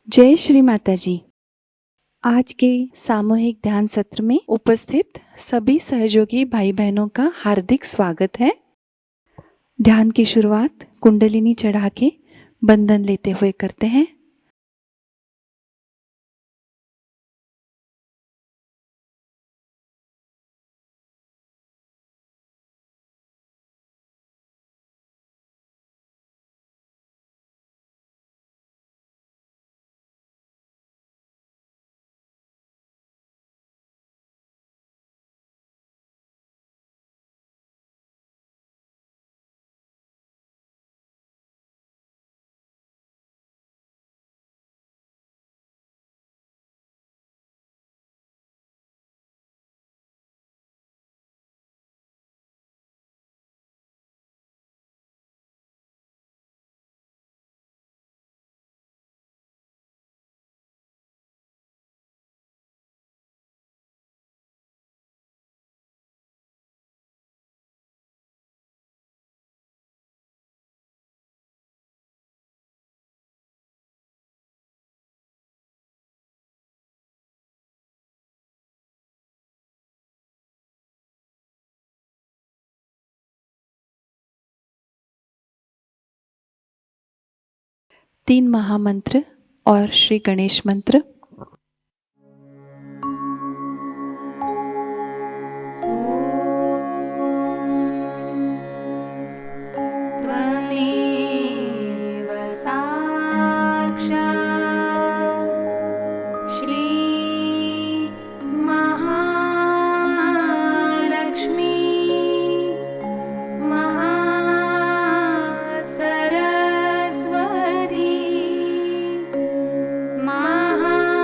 जय श्री माताजी। आज के सामूहिक ध्यान सत्र में उपस्थित सभी सहयोगी भाई बहनों का हार्दिक स्वागत है। ध्यान की शुरुआत कुंडलिनी चढ़ा के बंधन लेते हुए करते हैं। तीन महामंत्र और श्री गणेश मंत्र। त्वमेव साक्षात् श्री महालक्ष्मी महासरस्वती महामाया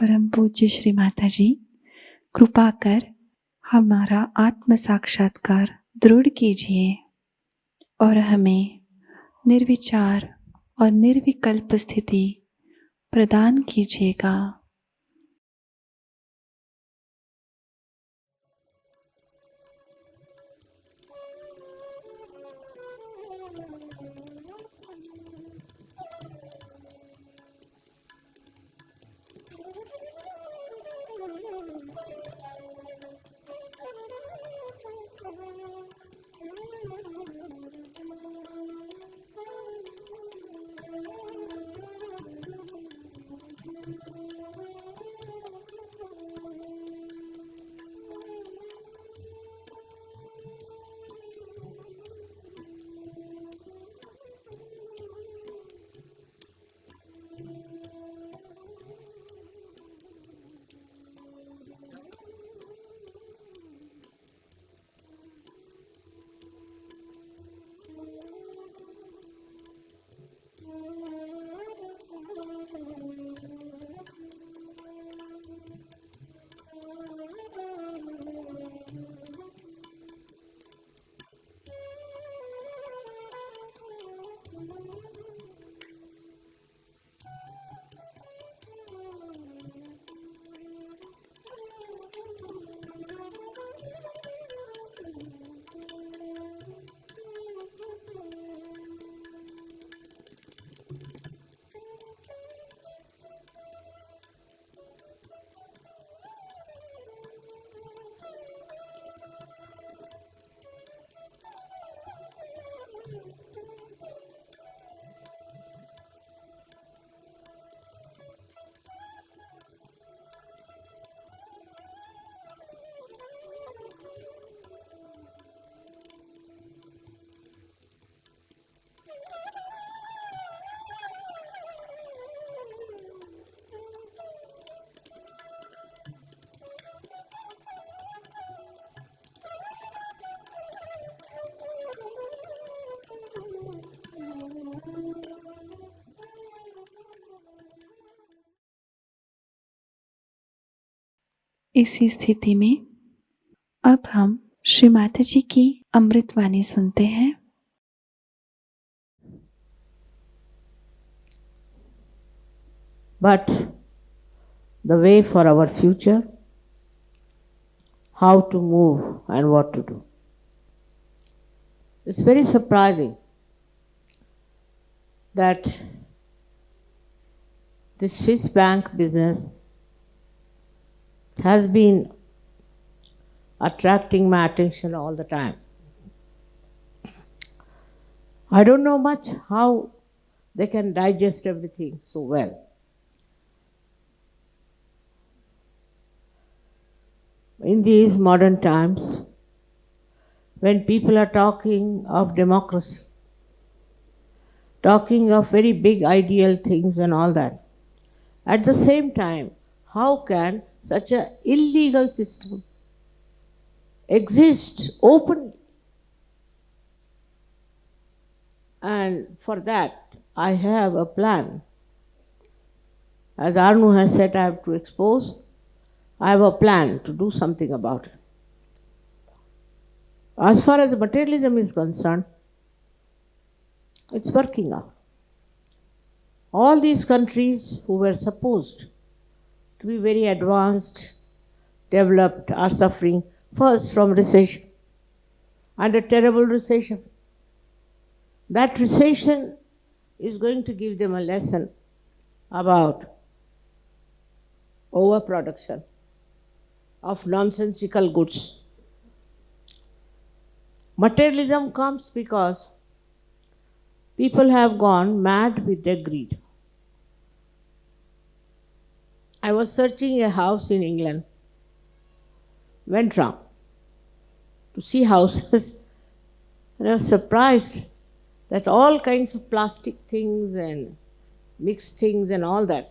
परम पूज्य श्री माताजी, कृपा कर हमारा आत्म साक्षात्कार दृढ़ कीजिए और हमें निर्विचार और निर्विकल्प स्थिति प्रदान कीजिएगा। इसी स्थिति में अब हम श्री माताजी की अमृतवाणी सुनते हैं। But the way for our future, how to move and what to do. It's very surprising that this Swiss bank business has been attracting my attention all the time. I don't know much how they can digest everything so well. In these modern times, when people are talking of democracy, talking of very big ideal things and all that, at the same time, how can such an illegal system exist openly? And for that, I have a plan. As Arnu has said, I have to expose. I have a plan to do something about it. As far as materialism is concerned, it's working out. All these countries who were supposed to be very advanced, developed, are suffering first from recession, and a terrible recession. That recession is going to give them a lesson about overproduction of nonsensical goods. Materialism comes because people have gone mad with their greed. I was searching a house in England, went round to see houses, and I was surprised that all kinds of plastic things and mixed things and all that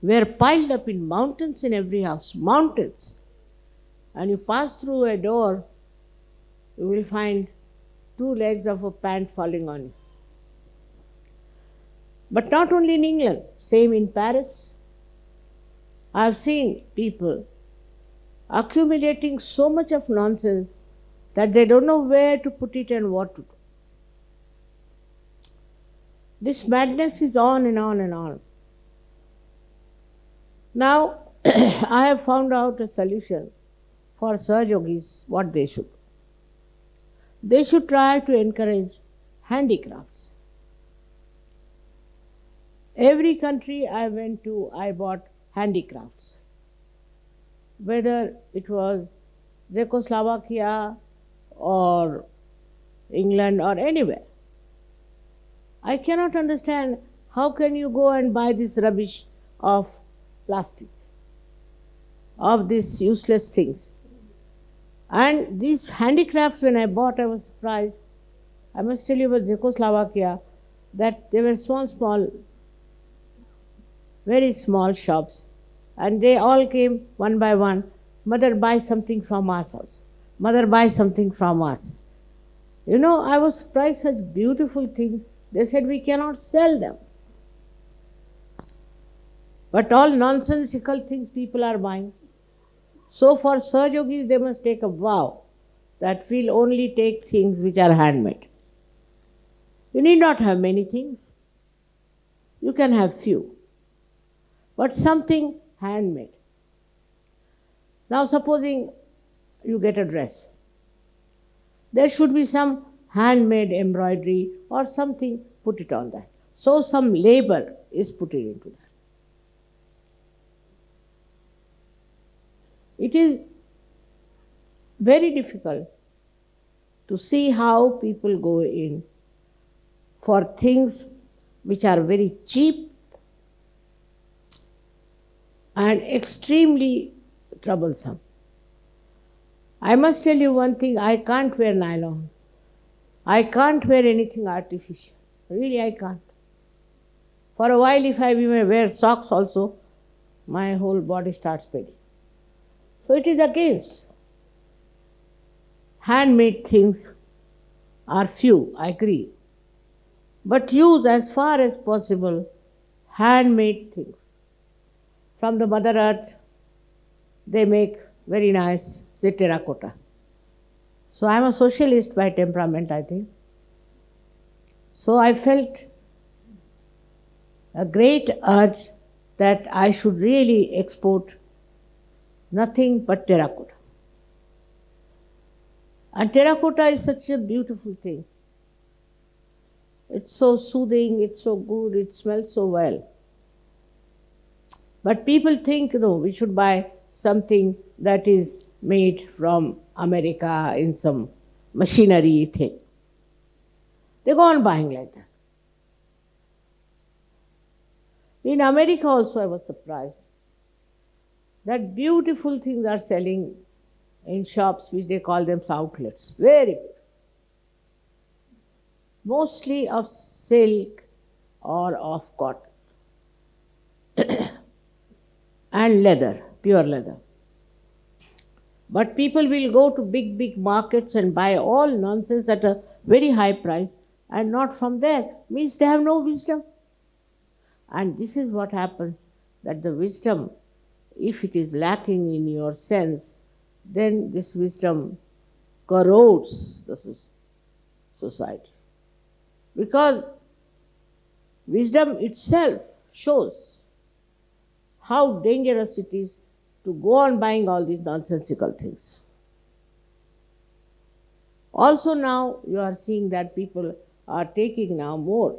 were piled up in mountains in every house, mountains. And you pass through a door, you will find 2 legs of a pant falling on you. But not only in England, same in Paris, I've seen people accumulating so much of nonsense that they don't know where to put it and what to do. This madness is on and on and on. Now, I have found out a solution for Sahajogis, what they should do. They should try to encourage handicrafts. Every country I went to, I bought handicrafts. Whether it was Czechoslovakia or England or anywhere. I cannot understand how can you go and buy this rubbish of plastic, of these useless things. And these handicrafts, when I bought, I was surprised. I must tell you about Czechoslovakia, that they were small, very small shops. And they all came one by one. Mother, buy something from us also. Mother, buy something from us. You know, I was surprised, such beautiful things. They said we cannot sell them. But all nonsensical things people are buying. So for Sahajogis, they must take a vow that we'll only take things which are handmade. You need not have many things. You can have few. But something handmade. Now supposing you get a dress. There should be some handmade embroidery or something, put it on that. So some labor is put into that. It is very difficult to see how people go in for things which are very cheap and extremely troublesome. I must tell you one thing, I can't wear nylon. I can't wear anything artificial. Really, I can't. For a while, if I wear socks also, my whole body starts paining. So it is against. Handmade things are few, I agree. But use as far as possible handmade things. From the Mother Earth, they make very nice, say, terracotta. So I am a socialist by temperament, I think. So I felt a great urge that I should really export nothing but terracotta. And terracotta is such a beautiful thing. It's so soothing, it's so good, it smells so well. But people think, no, we should buy something that is made from America in some machinery thing. They go on buying like that. In America also I was surprised that beautiful things are selling in shops which they call them outlets. Very good. Mostly of silk or of cotton and leather, pure leather. But people will go to big markets and buy all nonsense at a very high price and not from there. Means they have no wisdom. And this is what happens, that the wisdom, if it is lacking in your sense, then this wisdom corrodes the society. Because wisdom itself shows how dangerous it is to go on buying all these nonsensical things. Also now you are seeing that people are taking now more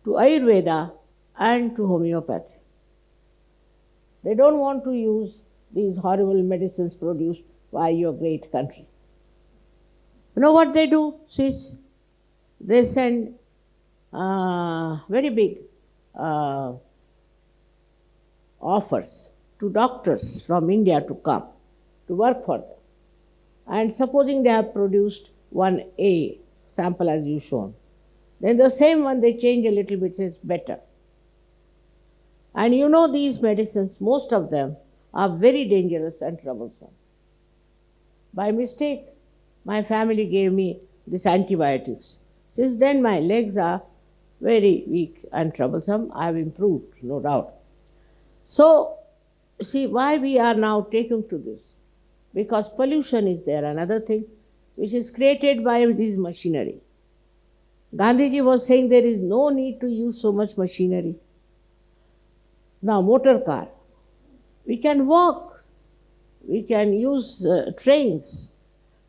to Ayurveda and to homeopathy. They don't want to use these horrible medicines produced by your great country. You know what they do, Swiss? They send very big offers to doctors from India to come to work for them. And supposing they have produced one A sample as you shown, then the same one they change a little bit, is better. And you know these medicines, most of them are very dangerous and troublesome. By mistake, my family gave me these antibiotics. Since then my legs are very weak and troublesome. I have improved, no doubt. So see why we are now taken to this. Because pollution is there, another thing which is created by this machinery. Gandhiji was saying there is no need to use so much machinery. Now, motor car. We can walk, we can use trains,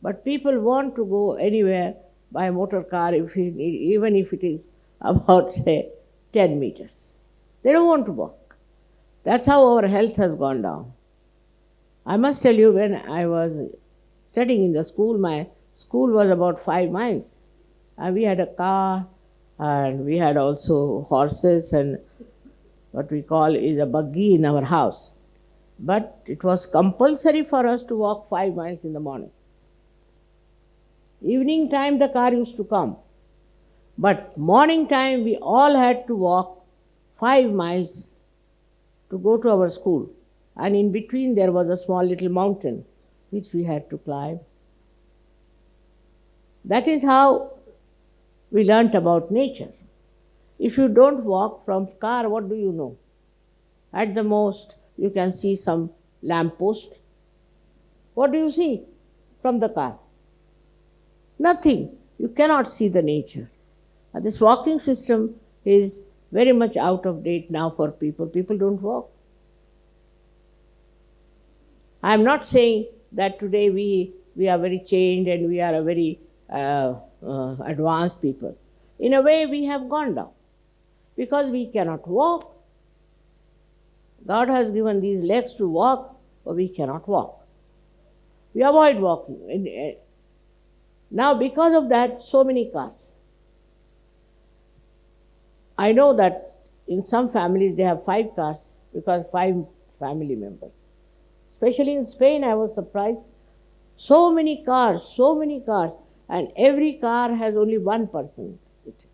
but people want to go anywhere by motor car even if it is about, say, 10 meters. They don't want to walk. That's how our health has gone down. I must tell you, when I was studying in the school, my school was about 5 miles. And we had a car, and we had also horses and what we call is a buggy in our house. But it was compulsory for us to walk 5 miles in the morning. Evening time the car used to come. But morning time we all had to walk 5 miles to go to our school. And in between there was a small little mountain which we had to climb. That is how we learnt about nature. If you don't walk from car, what do you know? At the most, you can see some lamp post. What do you see from the car? Nothing. You cannot see the nature. This walking system is very much out of date now for people. People don't walk. I am not saying that today we are very changed and we are a very advanced people. In a way, we have gone down because we cannot walk. God has given these legs to walk, but we cannot walk. We avoid walking. Now, because of that, so many cars. I know that in some families they have 5 cars because 5 family members. Especially in Spain, I was surprised. So many cars, and every car has only one person sitting.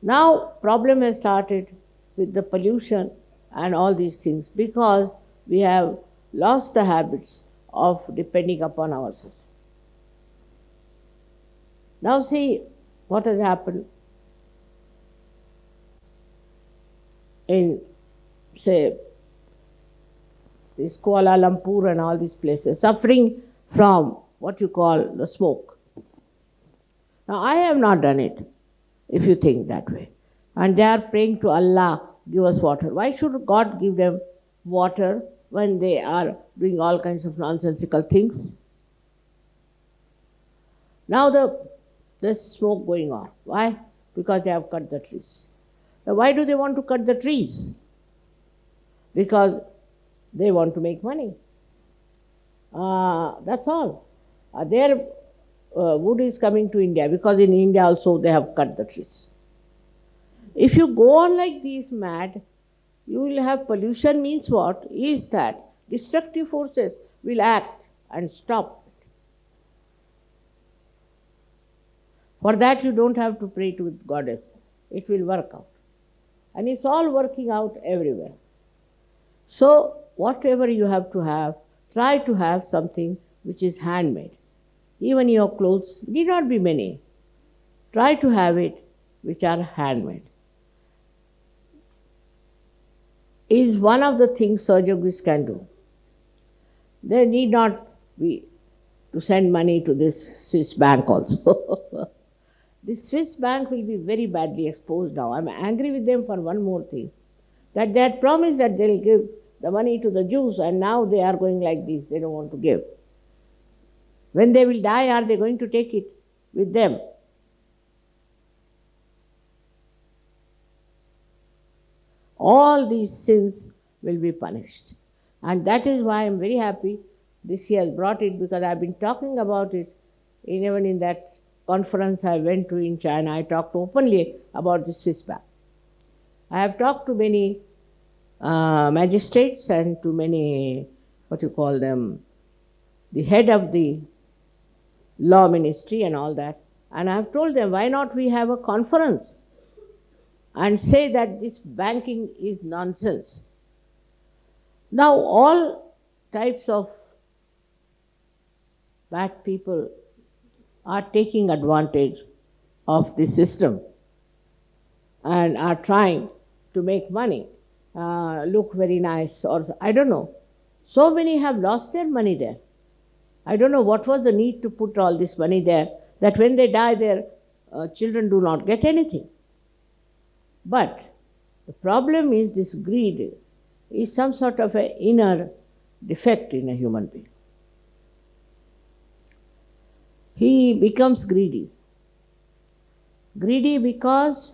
Now, problem has started with the pollution and all these things because we have lost the habits of depending upon ourselves. Now see what has happened in, say, this Kuala Lumpur and all these places, suffering from what you call the smoke. Now I have not done it, if you think that way. And they are praying to Allah, give us water. Why should God give them water when they are doing all kinds of nonsensical things? Now there's smoke going on. Why? Because they have cut the trees. Now why do they want to cut the trees? Because they want to make money. That's all. Their wood is coming to India because in India also they have cut the trees. If you go on like this mad, you will have pollution. Means what? Is that destructive forces will act and stop it. For that you don't have to pray to Goddess. It will work out. And it's all working out everywhere. So whatever you have, try to have something which is handmade. Even your clothes need not be many. Try to have it which are handmade. Is one of the things Sahajayogas can do. There need not be to send money to this Swiss bank also. This Swiss bank will be very badly exposed now. I'm angry with them for one more thing. That they had promised that they'll give the money to the Jews, and now they are going like this. They don't want to give. When they will die, are they going to take it with them? All these sins will be punished. And that is why I'm very happy this year has brought it, because I've been talking about it. Even in that conference I went to in China, I talked openly about the Swiss bank. I have talked to many magistrates and to many, the head of the law ministry and all that. And I have told them, why not we have a conference and say that this banking is nonsense. Now all types of bad people are taking advantage of the system and are trying to make money. look very nice, or I don't know. So many have lost their money there. I don't know what was the need to put all this money there, that when they die, their children do not get anything. But the problem is this greed is some sort of an inner defect in a human being. He becomes greedy. Greedy because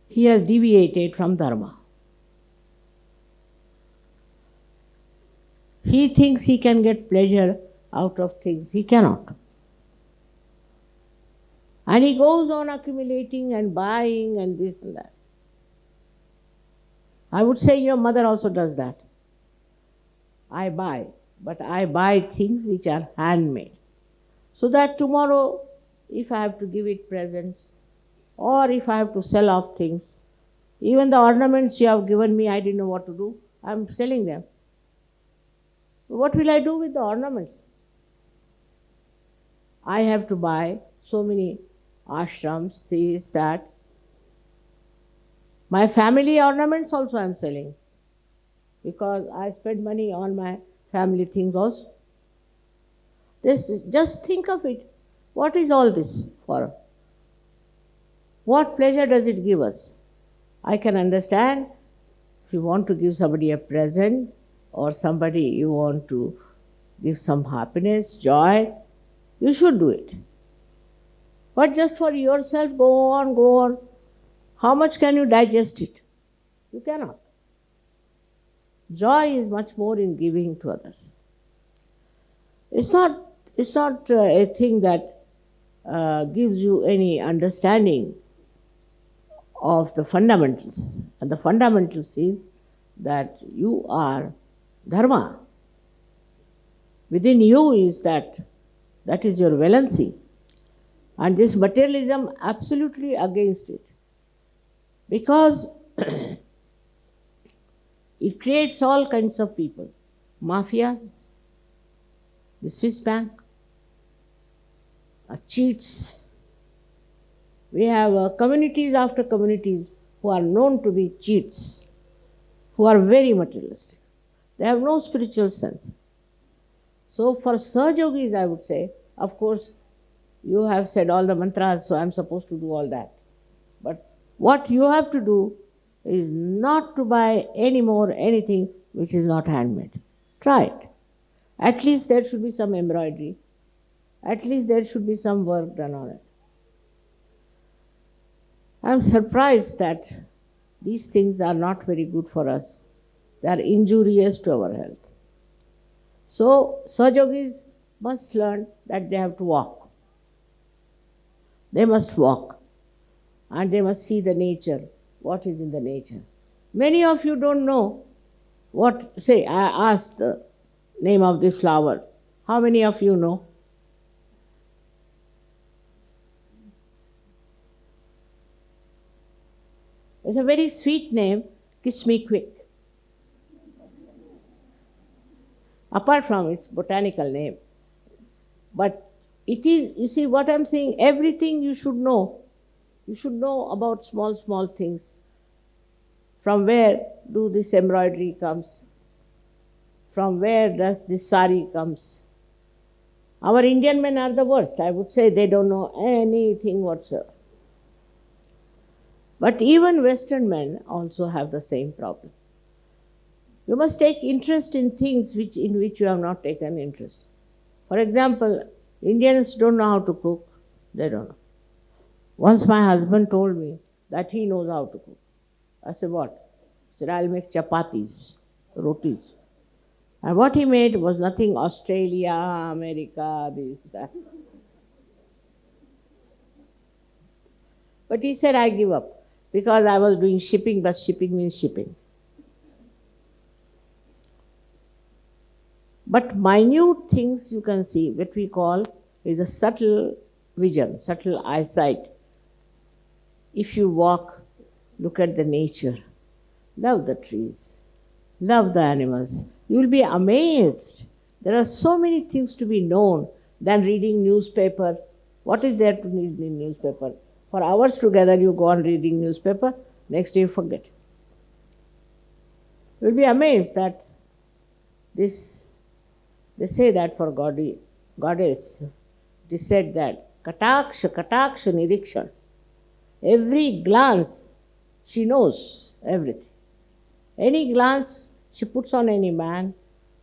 he has deviated from dharma. He thinks he can get pleasure out of things. He cannot. And he goes on accumulating and buying and this and that. I would say your mother also does that. I buy, but I buy things which are handmade. So that tomorrow, if I have to give it presents, or if I have to sell off things, even the ornaments you have given me, I didn't know what to do. I'm selling them. What will I do with the ornaments? I have to buy so many ashrams, this, that. My family ornaments also I am selling, because I spend money on my family things also. Just think of it. What is all this for? What pleasure does it give us? I can understand if you want to give somebody a present, or somebody you want to give some happiness, joy, you should do it. But just for yourself, go on, go on. How much can you digest it? You cannot. Joy is much more in giving to others. It's not a thing that gives you any understanding of the fundamentals. And the fundamentals is that you are dharma. Within you is that is your valency. And this materialism absolutely against it. Because it creates all kinds of people. Mafias, the Swiss bank, cheats. We have communities after communities who are known to be cheats, who are very materialistic. They have no spiritual sense. So for Sahajogis, I would say, of course, you have said all the mantras, so I am supposed to do all that. But what you have to do is not to buy any more anything which is not handmade. Try it. At least there should be some embroidery. At least there should be some work done on it. I am surprised that these things are not very good for us. They are injurious to our health. So Sahajogis must learn that they have to walk. They must walk. And they must see the nature, what is in the nature. Many of you don't know what, say, I asked the name of this flower. How many of you know? It's a very sweet name, Kiss Me Quick. Apart from its botanical name. But it is, you see what I'm saying, everything you should know. You should know about small things. From where do this embroidery comes? From where does this sari comes? Our Indian men are the worst. I would say they don't know anything whatsoever. But even Western men also have the same problem. You must take interest in things in which you have not taken interest. For example, Indians don't know how to cook. They don't know. Once my husband told me that he knows how to cook. I said, what? He said, I'll make chapatis, rotis. And what he made was nothing Australia, America, this, that. But he said, I give up. Because I was doing shipping, but shipping means shipping. But minute things you can see, what we call is a subtle vision, subtle eyesight. If you walk, look at the nature, love the trees, love the animals, you will be amazed. There are so many things to be known than reading newspaper. What is there to read in newspaper? For hours together you go on reading newspaper. next day you forget. You'll be amazed that this, they say that for goddess, it is said that kataksha nirikshan, every glance she knows everything. Any glance she puts on any man,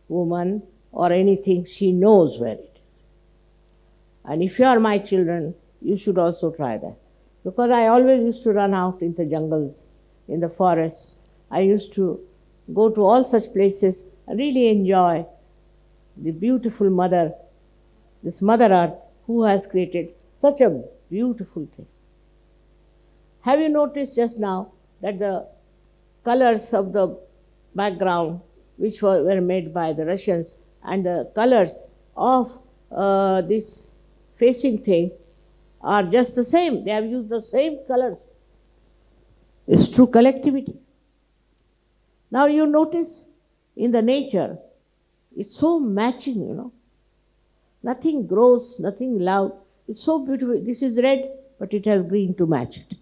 woman or anything, she knows where it is. And if you are my children, you should also try that. Because I always used to run out in the jungles, in the forests. I used to go to all such places and really enjoy the beautiful mother, this Mother Earth, who has created such a beautiful thing. Have you noticed just now that the colors of the background, which were made by the Russians, and the colors of this facing thing are just the same. They have used the same colors. It's true collectivity. Now you notice in the nature, it's so matching, Nothing grows, nothing loud. It's so beautiful. This is red, but it has green to match it.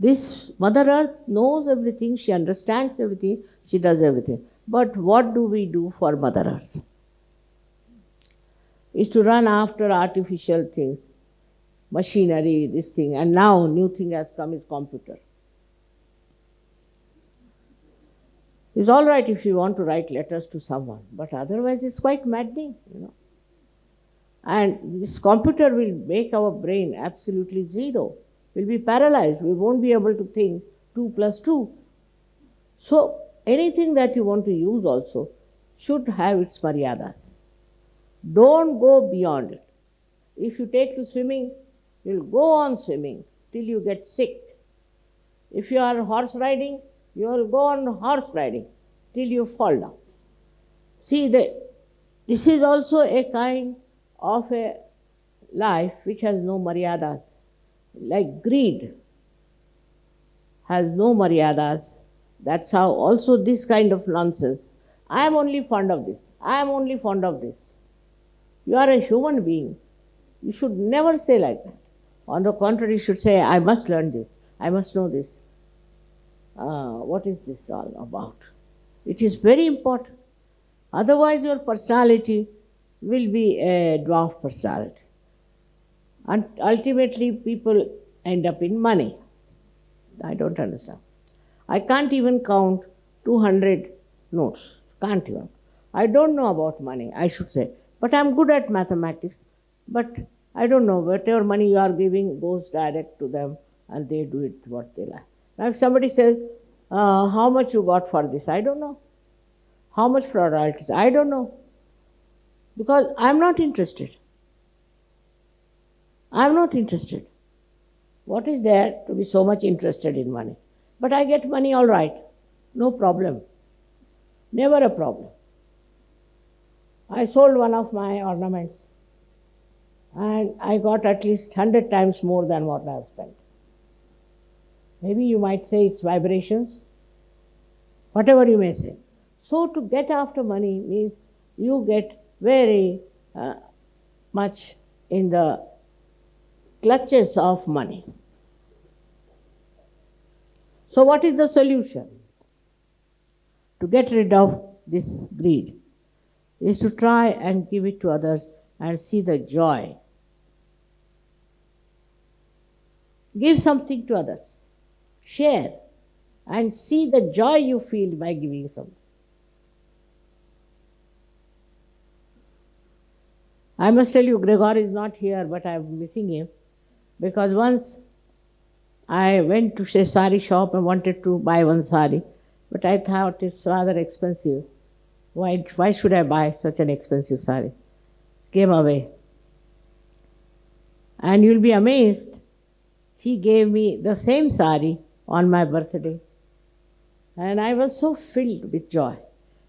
This Mother Earth knows everything, she understands everything, she does everything. But what do we do for Mother Earth? Is to run after artificial things, machinery, this thing, and now new thing has come is computer. It's all right if you want to write letters to someone, but otherwise it's quite maddening, And this computer will make our brain absolutely zero. We'll be paralyzed. We won't be able to think 2 plus 2. So anything that you want to use also should have its maryadas. Don't go beyond it. If you take to swimming, you'll go on swimming till you get sick. If you are horse riding, you will go on horse riding till you fall down. See, this is also a kind of a life which has no maryadas. Like greed has no maryadas. That's how also this kind of nonsense. I am only fond of this. I am only fond of this. You are a human being. You should never say like that. On the contrary, you should say, I must learn this. I must know this. What is this all about? It is very important. Otherwise, your personality will be a dwarf personality. And ultimately, people end up in money. I don't understand. I can't even count 200 notes. Can't even. I don't know about money, I should say. But I'm good at mathematics. But I don't know, whatever money you are giving goes direct to them and they do it what they like. Now if somebody says, how much you got for this? I don't know. How much for royalties? I don't know. Because I'm not interested. I'm not interested. What is there to be so much interested in money? But I get money all right. No problem. Never a problem. I sold one of my ornaments and I got at least 100 times more than what I have spent. Maybe you might say it's vibrations. Whatever you may say. So to get after money means you get very much in the clutches of money. So what is the solution? To get rid of this greed is to try and give it to others and see the joy. Give something to others. Share and see the joy you feel by giving something. I must tell you, Gregor is not here, but I am missing him. Because once I went to a sari shop and wanted to buy one sari, but I thought it's rather expensive. Why should I buy such an expensive sari? Came away. And you'll be amazed, he gave me the same sari on my birthday. And I was so filled with joy.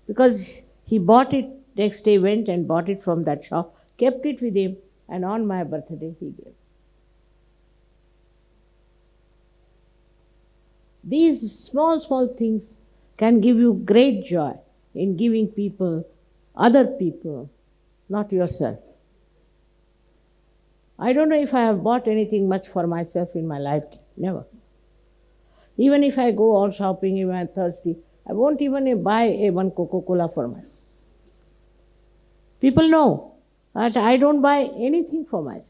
Because he bought it, next day went and bought it from that shop, kept it with him, and on my birthday he gave. These small, small things can give you great joy in giving people, other people, not yourself. I don't know if I have bought anything much for myself in my life. Never. Even if I go out shopping, if I'm thirsty, I won't even buy one Coca-Cola for myself. People know that I don't buy anything for myself.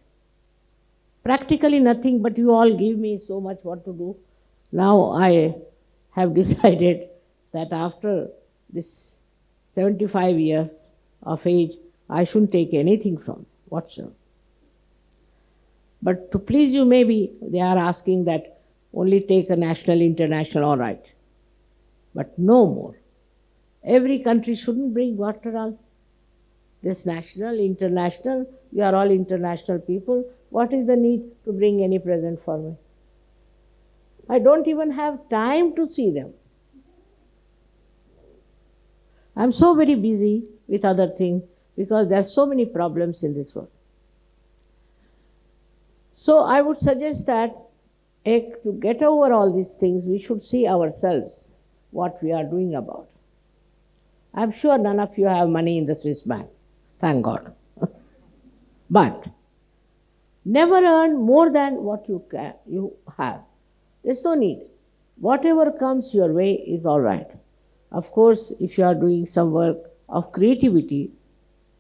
Practically nothing, but you all give me so much what to do. Now I have decided that after this 75 years of age, I shouldn't take anything from whatsoever. But to please you, maybe they are asking that only take a national, international, all right. But no more. Every country shouldn't bring water all. This national, international, you are all international people. What is the need to bring any present for me? I don't even have time to see them. I'm so very busy with other things because there are so many problems in this world. So I would suggest that to get over all these things, we should see ourselves what we are doing about. I'm sure none of you have money in the Swiss bank. Thank God. But never earn more than what you have. There's no need. Whatever comes your way is all right. Of course, if you are doing some work of creativity,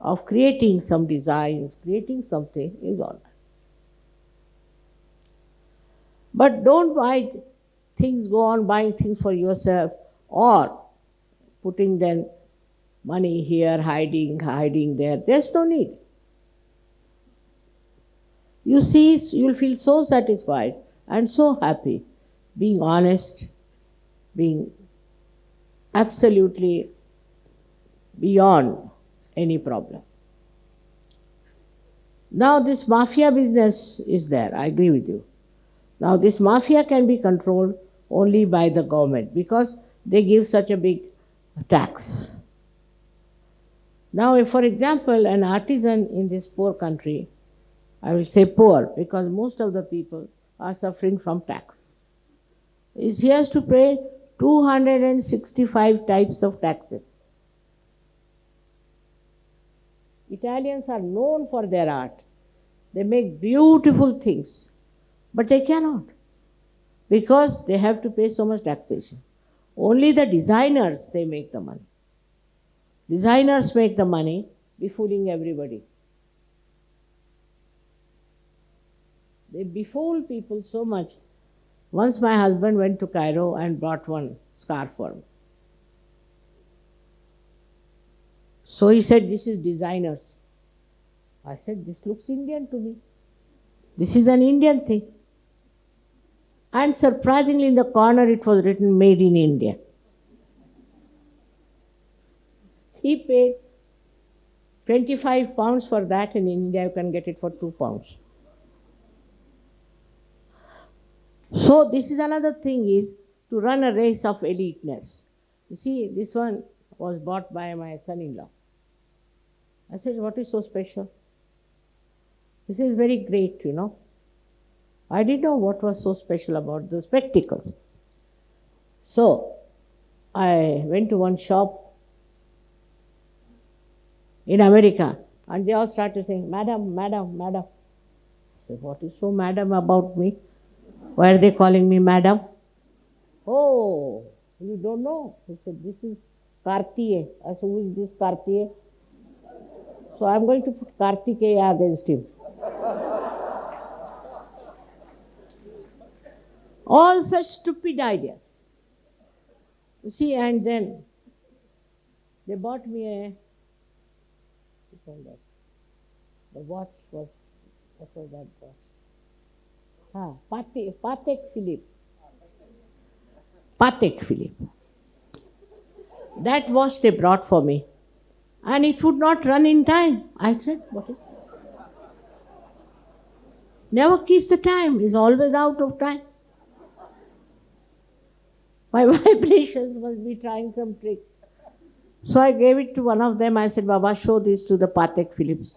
of creating some designs, creating something is all right. But don't buy things, go on buying things for yourself or putting then money here, hiding there. There's no need. You see, you'll feel so satisfied and so happy, being honest, being absolutely beyond any problem. Now this mafia business is there, I agree with you. Now this mafia can be controlled only by the government because they give such a big tax. Now if, for example, an artisan in this poor country, I will say poor because most of the people are suffering from tax, he has to pay 265 types of taxes. Italians are known for their art. They make beautiful things, but they cannot because they have to pay so much taxation. Only the designers, they make the money. Designers make the money, befooling everybody. They befool people so much. Once my husband went to Cairo and brought one scarf for me. So he said, this is designers. I said, this looks Indian to me. This is an Indian thing. And surprisingly in the corner it was written, made in India. He paid 25 pounds for that. In India you can get it for 2 pounds. So this is another thing, is to run a race of eliteness. You see, this one was bought by my son-in-law. I said, what is so special? This is very great, you know. I didn't know what was so special about the spectacles. So I went to one shop in America and they all started saying, madam, madam, madam. I said, what is so madam about me? Why are they calling me madam? Oh, you don't know? He said, this is Kartiye. I said, who is this Kartiye? So I'm going to put Kartikeya against him. All such stupid ideas. You see, and then they bought me the watch was, what was that watch? Patek Philippe. Patek Philippe. That watch they brought for me. And it would not run in time. I said, what is it? Never keeps the time, is always out of time. My vibrations must be trying some tricks. So I gave it to one of them. I said, Baba, show this to the Patek Philips.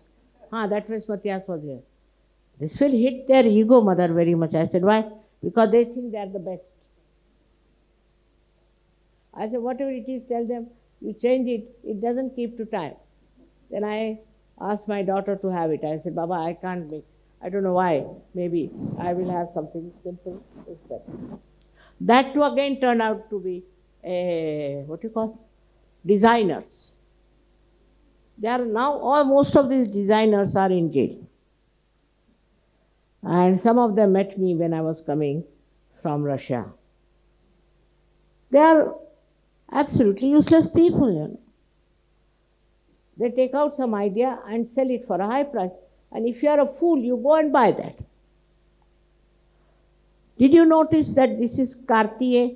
That was Matthias was here. This will hit their ego, mother, very much. I said, why? Because they think they are the best. I said, whatever it is, tell them, you change it, it doesn't keep to time. Then I asked my daughter to have it. I said, Baba, I can't make, I don't know why. Maybe I will have something simple. It's better. That too again turned out to be designers. They are now, most of these designers are in jail. And some of them met me when I was coming from Russia. They are absolutely useless people, you know. They take out some idea and sell it for a high price. And if you are a fool, you go and buy that. Did you notice that this is Cartier?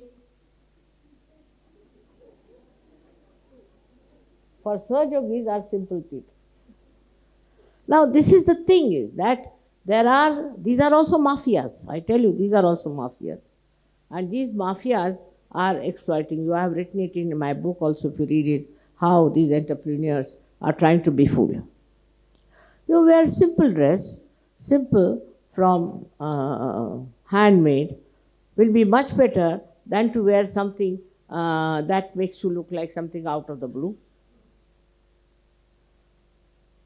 For Sahajogis are simple people. Now this is the thing, is that these are also mafias. I tell you, these are also mafias. And these mafias are exploiting. You have written it in my book also, if you read it, how these entrepreneurs are trying to befool you. You wear simple dress, simple from handmade, will be much better than to wear something that makes you look like something out of the blue.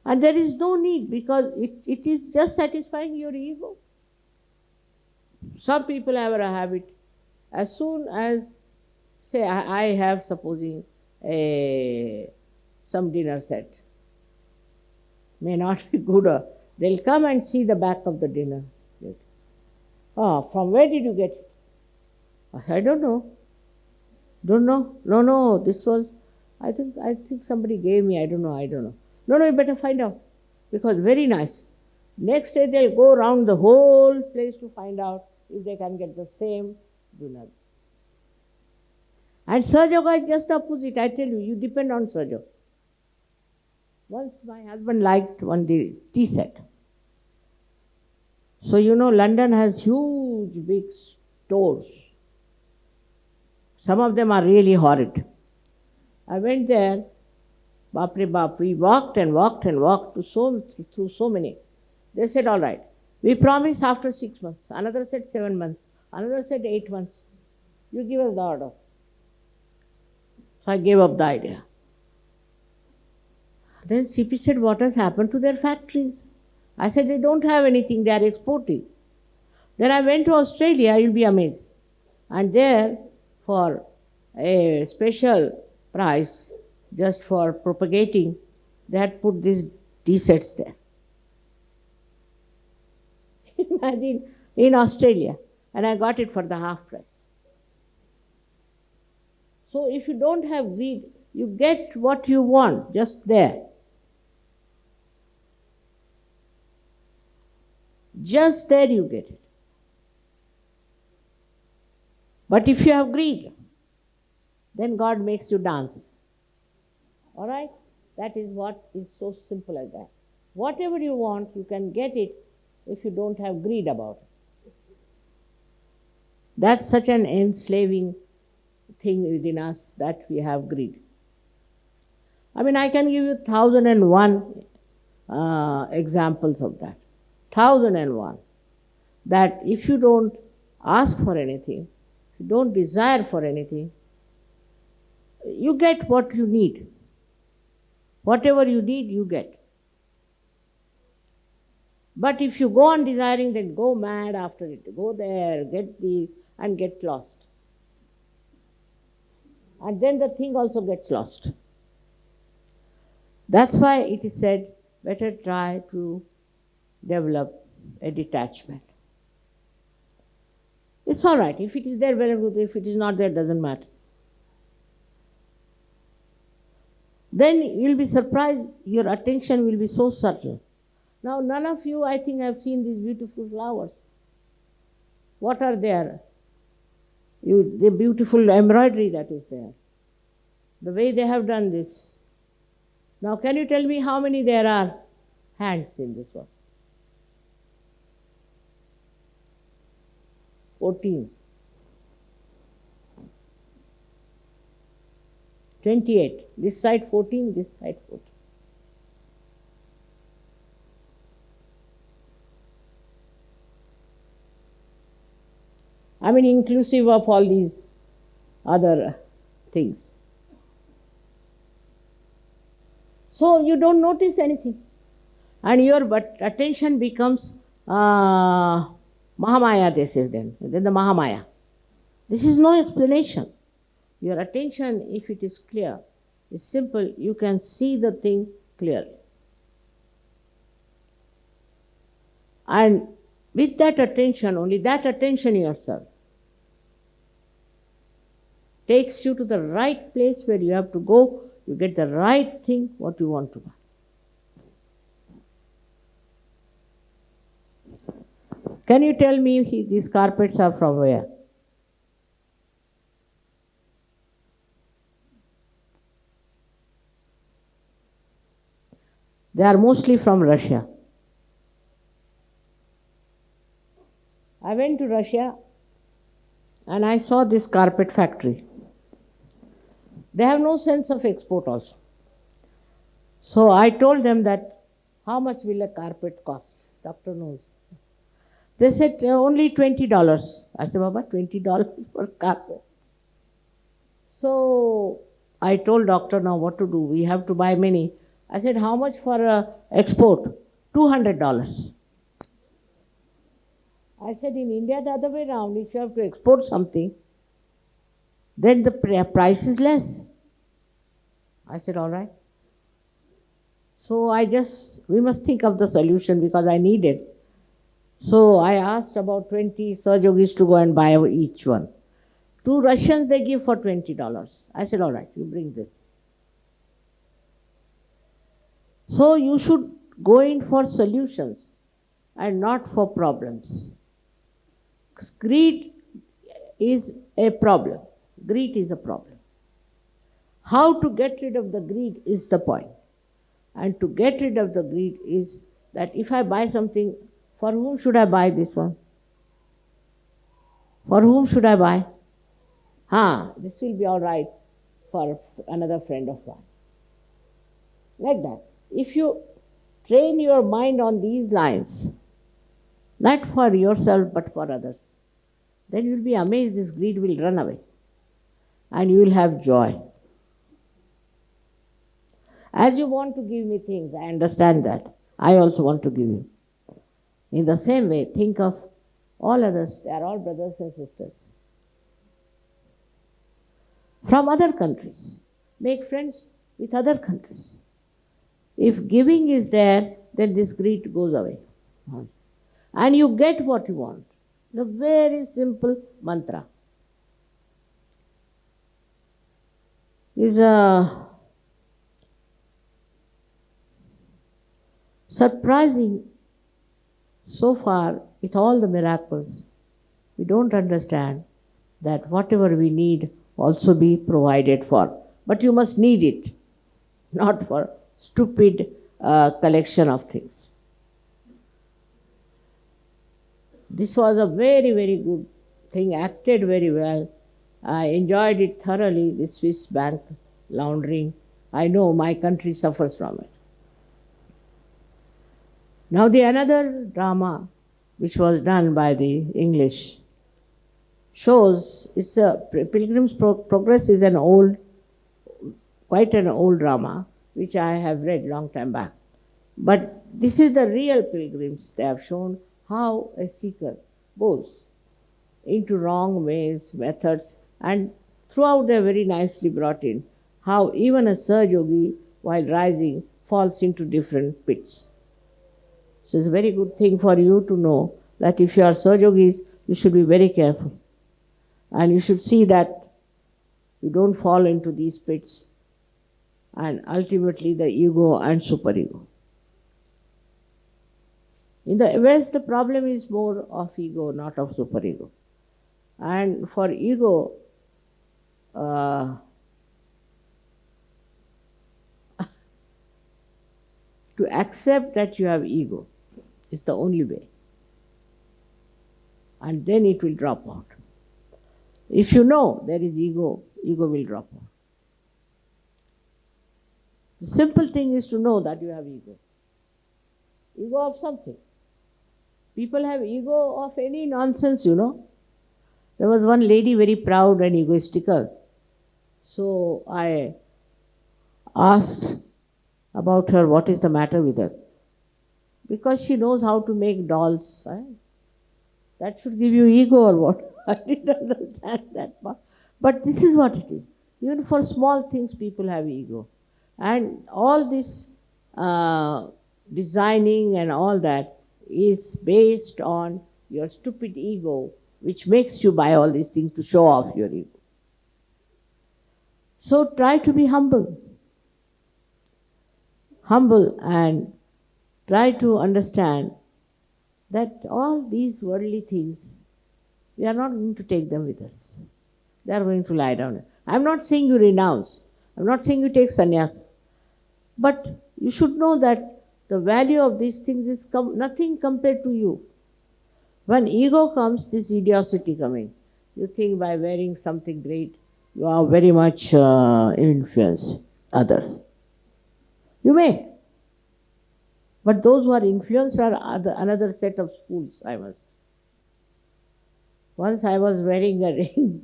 And there is no need, because it is just satisfying your ego. Some people have a habit, as soon as, say, I have, supposing, some dinner set. May not be good, they'll come and see the back of the dinner. Oh, from where did you get it? I don't know. Don't know. No, this was, I think somebody gave me, I don't know. No, you better find out, because very nice. Next day they'll go around the whole place to find out if they can get the same dinner. And Sahajayoga is just the opposite. I tell you, you depend on Sahajayoga. Once my husband liked one tea set. So you know, London has huge big stores. Some of them are really horrid. I went there, Bapre Bap, we walked through so many. They said, all right, we promise after 6 months. Another said 7 months. Another said 8 months. You give us the order. So I gave up the idea. Then CP said, what has happened to their factories? I said, they don't have anything, they are exporting. Then I went to Australia, you'll be amazed. And there, for a special price, just for propagating, they had put these tea sets there. Imagine, in Australia. And I got it for the half price. So if you don't have greed, you get what you want just there. Just there you get it. But if you have greed, then God makes you dance. All right? That is what is so simple as that. Whatever you want, you can get it if you don't have greed about it. That's such an enslaving thing within us, that we have greed. I mean, I can give you 1001 examples of that. 1001. That if you don't ask for anything, if you don't desire for anything, you get what you need. Whatever you need, you get. But if you go on desiring, then go mad after it. Go there, get this, and get lost. And then the thing also gets lost. That's why it is said, better try to develop a detachment. It's all right. If it is there, very good. If it is not there, doesn't matter. Then you'll be surprised, your attention will be so subtle. Now, none of you, I think, have seen these beautiful flowers. What are there? The beautiful embroidery that is there. The way they have done this. Now, can you tell me how many there are hands in this one? 14. 28. This side 14, this side 14. I mean, inclusive of all these other things. So you don't notice anything. And your attention becomes Mahamaya, they say then the Mahamaya. This is no explanation. Your attention, if it is clear, is simple. You can see the thing clearly. And with that attention, only that attention yourself, takes you to the right place where you have to go. You get the right thing, what you want to buy. Can you tell me these carpets are from where? They are mostly from Russia. I went to Russia and I saw this carpet factory. They have no sense of export also. So I told them that, how much will a carpet cost? Doctor knows. They said only $20. I said, Baba, $20 for carpet. So I told doctor, now what to do? We have to buy many. I said, how much for export? $200. I said, in India the other way around, if you have to export something, then the price is less. I said, all right. So we must think of the solution because I need it. So I asked about 20 Sahajogis to go and buy each one. 2 Russians they give for $20. I said, all right, you bring this. So you should go in for solutions and not for problems. Greed is a problem. Greed is a problem. How to get rid of the greed is the point. And to get rid of the greed is that if I buy something, for whom should I buy this one? For whom should I buy? This will be all right for another friend of mine. Like that. If you train your mind on these lines, not for yourself but for others, then you will be amazed this greed will run away and you will have joy. As you want to give me things, I understand that. I also want to give you. In the same way, think of all others. They are all brothers and sisters. From other countries. Make friends with other countries. If giving is there, then this greed goes away. And you get what you want. The very simple mantra is surprising. So far, with all the miracles, we don't understand that whatever we need also be provided for. But you must need it, not for stupid collection of things. This was a very, very good thing, acted very well. I enjoyed it thoroughly, the Swiss bank laundering. I know my country suffers from it. Now the another drama which was done by the English shows, it's a Pilgrim's Progress is quite an old drama which I have read long time back. But this is the real pilgrims. They have shown how a seeker goes into wrong ways, methods, and throughout they are very nicely brought in how even a Sahajayogi while rising falls into different pits. So it's a very good thing for you to know that if you are Sahajogis, you should be very careful. And you should see that you don't fall into these pits and ultimately the ego and superego. In the West, the problem is more of ego, not of superego. And for ego, to accept that you have ego is the only way. And then it will drop out. If you know there is ego, ego will drop out. The simple thing is to know that you have ego. Ego of something. People have ego of any nonsense, you know. There was one lady very proud and egoistical. So I asked about her, what is the matter with her? Because she knows how to make dolls. Right? That should give you ego or what? I didn't understand that part. But this is what it is. Even for small things, people have ego. And all this designing and all that is based on your stupid ego, which makes you buy all these things to show off your ego. So try to be humble. Humble and try to understand that all these worldly things, we are not going to take them with us. They are going to lie down. I am not saying you renounce. I am not saying you take sannyas. But you should know that the value of these things is nothing compared to you. When ego comes, this idiocy coming. You think by wearing something great, you are very much influence others. You may. But those who are influenced are another set of fools, I must. Once I was wearing a ring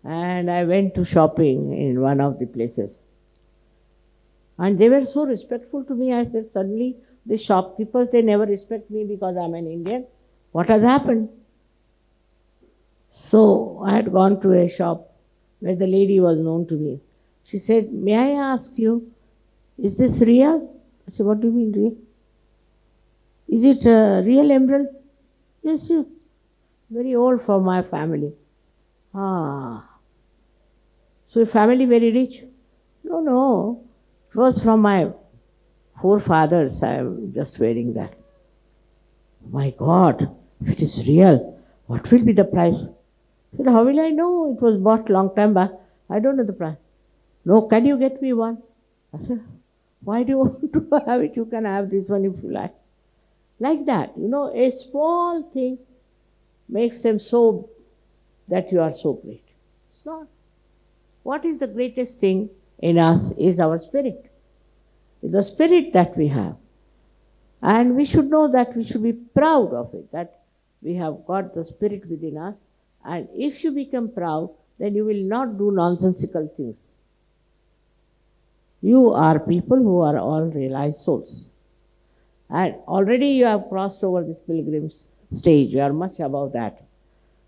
and I went to shopping in one of the places. And they were so respectful to me. I said, suddenly the shopkeepers, they never respect me because I'm an Indian. What has happened? So I had gone to a shop where the lady was known to me. She said, may I ask you, is this real? I said, what do you mean real? Is it a real emerald? Yes, yes. Very old for my family. Ah. So your family very rich? No, no. It was from my forefathers. I am just wearing that. My God, if it is real, what will be the price? I said, how will I know? It was bought long time back. I don't know the price. No, can you get me one? I said, why do you want to have it? You can have this one if you like. Like that, a small thing makes them so that you are so great. It's not. What is the greatest thing in us is our spirit. It's the spirit that we have. And we should know that we should be proud of it, that we have got the spirit within us. And if you become proud, then you will not do nonsensical things. You are people who are all realized souls. And already you have crossed over this pilgrim's stage. You are much above that.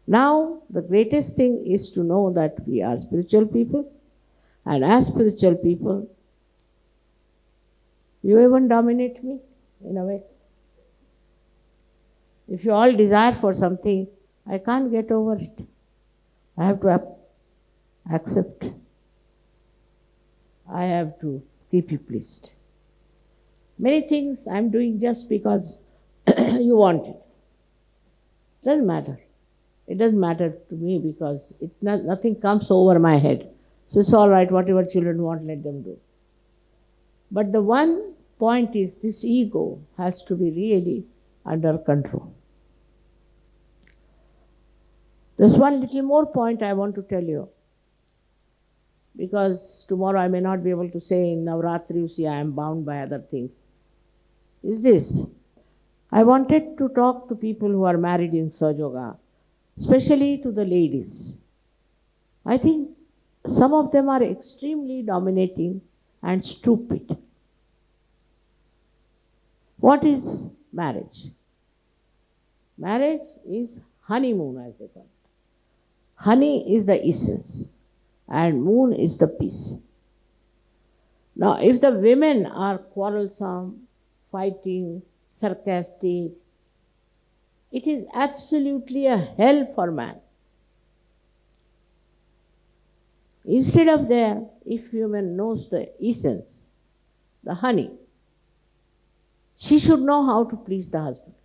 Now, the greatest thing is to know that we are spiritual people. And as spiritual people, you even dominate me in a way. If you all desire for something, I can't get over it. I have to accept. I have to keep you pleased. Many things I'm doing just because you want it. Doesn't matter. It doesn't matter to me because nothing comes over my head. So it's all right, whatever children want, let them do. But the one point is this ego has to be really under control. There's one little more point I want to tell you. Because tomorrow I may not be able to say in Navratri, you see, I am bound by other things. Is this. I wanted to talk to people who are married in Sahajayoga, especially to the ladies. I think some of them are extremely dominating and stupid. What is marriage? Marriage is honeymoon, as they call it. Honey is the essence and moon is the peace. Now, if the women are quarrelsome, fighting, sarcastic, it is absolutely a hell for man. Instead of there, if woman knows the essence, the honey, she should know how to please the husband,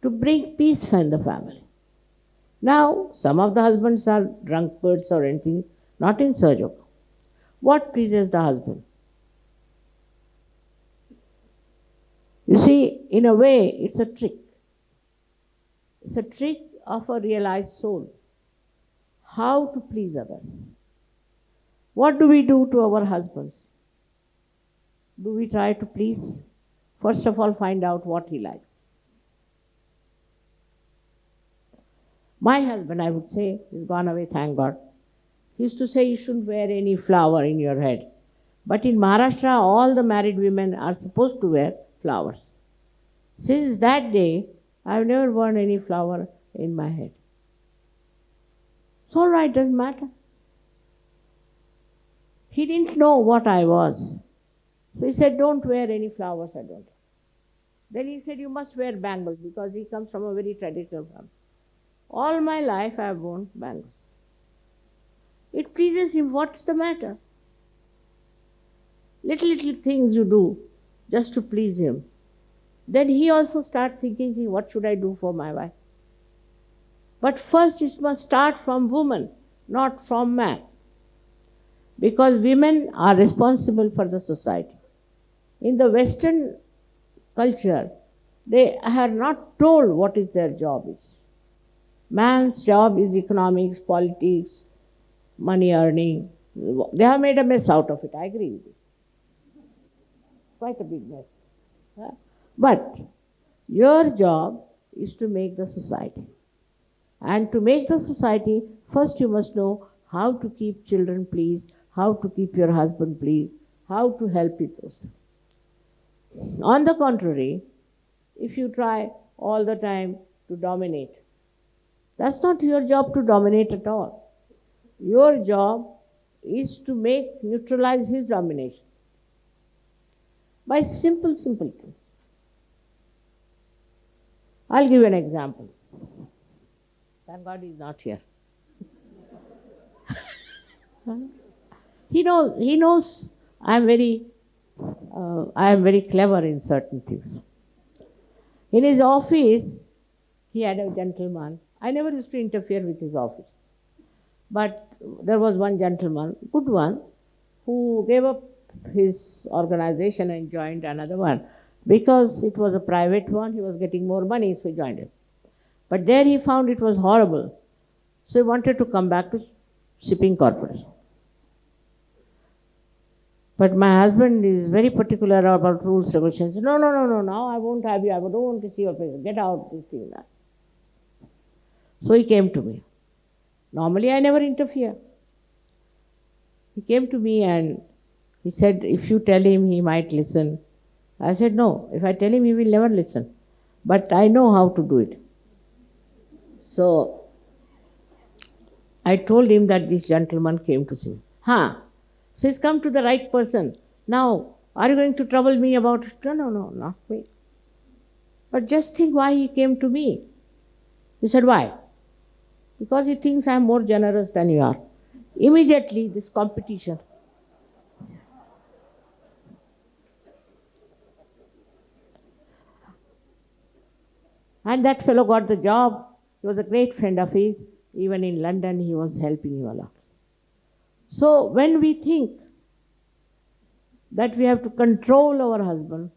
to bring peace in the family. Now, some of the husbands are drunkards or anything, not in Sahajayoga. What pleases the husband? You see, in a way, it's a trick. It's a trick of a realized soul. How to please others. What do we do to our husbands? Do we try to please? First of all, find out what he likes. My husband, I would say, he's gone away, thank God. He used to say you shouldn't wear any flower in your head. But in Maharashtra, all the married women are supposed to wear flowers. Since that day, I've never worn any flower in my head. It's all right, doesn't matter. He didn't know what I was. So he said, don't wear any flowers, I don't. Then he said, you must wear bangles because he comes from a very traditional family. All my life I have worn bangles. It pleases him, what's the matter? Little things you do just to please him. Then he also starts thinking, what should I do for my wife? But first it must start from woman, not from man. Because women are responsible for the society. In the Western culture, they are not told what is their job is. Man's job is economics, politics, money earning. They have made a mess out of it, I agree with you. Quite a big mess. But your job is to make the society. And to make the society, first you must know how to keep children pleased, how to keep your husband pleased, how to help with those. On the contrary, if you try all the time to dominate, that's not your job to dominate at all. Your job is to neutralize his domination by simple things. I'll give you an example. Thank God he's not here. He knows I am very clever in certain things. In his office, he had a gentleman. I never used to interfere with his office. But there was one gentleman, good one, who gave up his organization and joined another one. Because it was a private one, he was getting more money, so he joined it. But there he found it was horrible. So he wanted to come back to shipping corporation. But my husband is very particular about rules, regulations. No, now I won't have you. I don't want to see your face. Get out, this thing, that. So he came to me. Normally I never interfere. He came to me and he said, if you tell him, he might listen. I said, no, if I tell him, he will never listen. But I know how to do it. So I told him that this gentleman came to see me. So he's come to the right person. Now, are you going to trouble me about it? No, not me. But just think why he came to me. He said, why? Because he thinks I'm more generous than you are. Immediately, this competition. And that fellow got the job. He was a great friend of his. Even in London, he was helping him a lot. So when we think that we have to control our husband,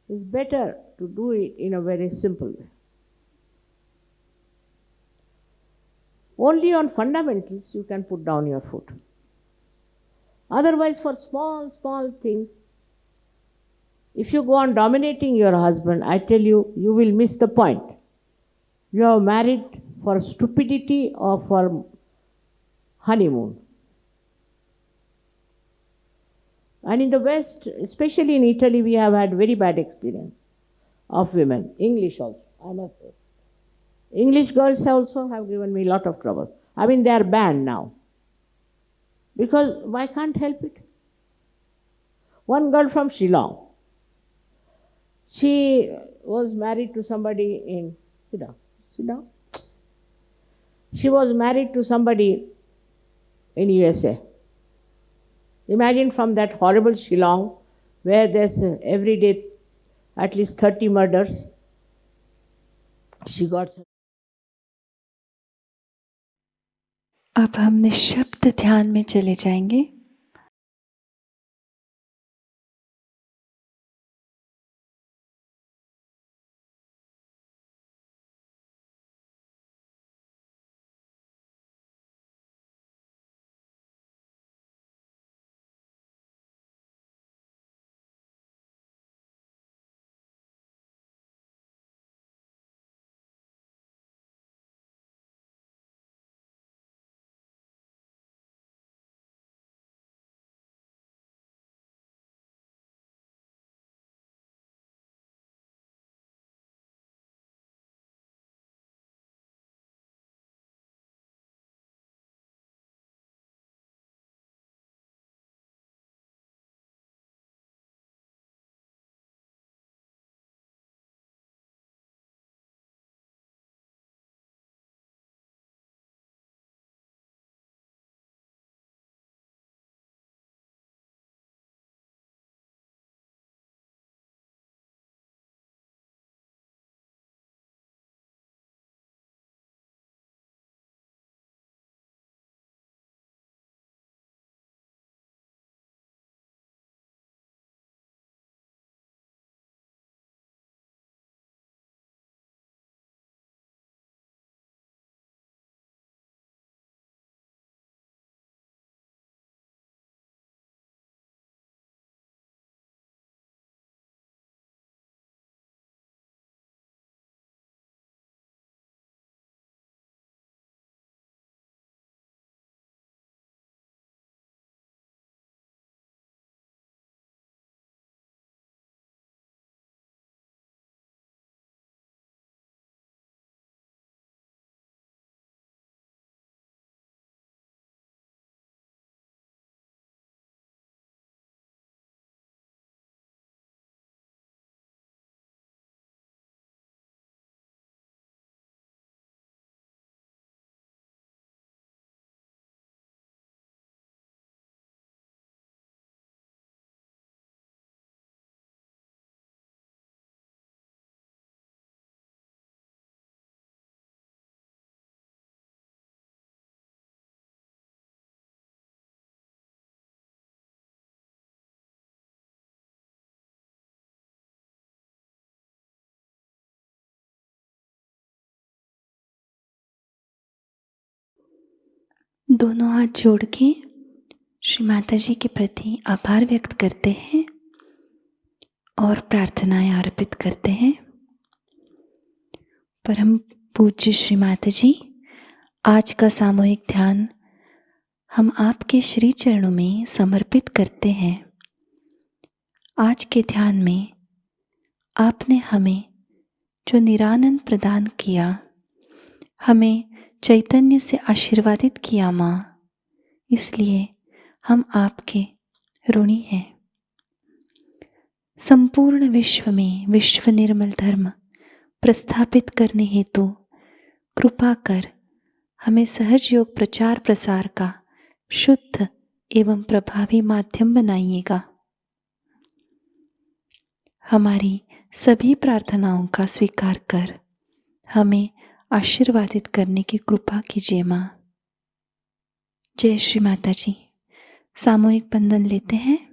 it's better to do it in a very simple way. Only on fundamentals you can put down your foot. Otherwise, for small things, if you go on dominating your husband, I tell you, you will miss the point. You are married for stupidity or for honeymoon. And in the West, especially in Italy, we have had very bad experience of women. English also, I must say. English girls also have given me a lot of trouble. I mean, they are banned now. Because why can't help it? One girl from Shillong, she was married to somebody in, sit down. She was married to somebody in USA. Imagine from that horrible Shillong, where there's every day at least 30 murders, she got. अब हम निःशब्द ध्यान में चले जाएंगे। दोनों हाथ जोड़ के श्री माताजी के प्रति आभार व्यक्त करते हैं और प्रार्थनाएं अर्पित करते हैं। परम पूज्य श्री माताजी, आज का सामूहिक ध्यान हम आपके श्री चरणों में समर्पित करते हैं। आज के ध्यान में आपने हमें जो निरानंद प्रदान किया, हमें चैतन्य से आशीर्वादित किया माँ, इसलिए हम आपके ऋणी हैं। संपूर्ण विश्व में विश्व निर्मल धर्म प्रस्थापित करने हेतु कृपा कर हमें सहज योग प्रचार प्रसार का शुद्ध एवं प्रभावी माध्यम बनाइएगा। हमारी सभी प्रार्थनाओं का स्वीकार कर हमें आशीर्वादित करने की कृपा कीजिए माँ। जय श्री माता जी। सामूहिक बंधन लेते हैं।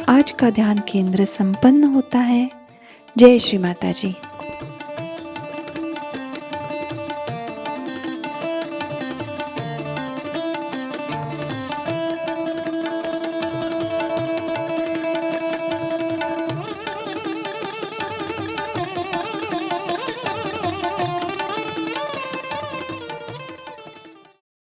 आज का ध्यान केंद्र संपन्न होता है। जय श्री माता जी।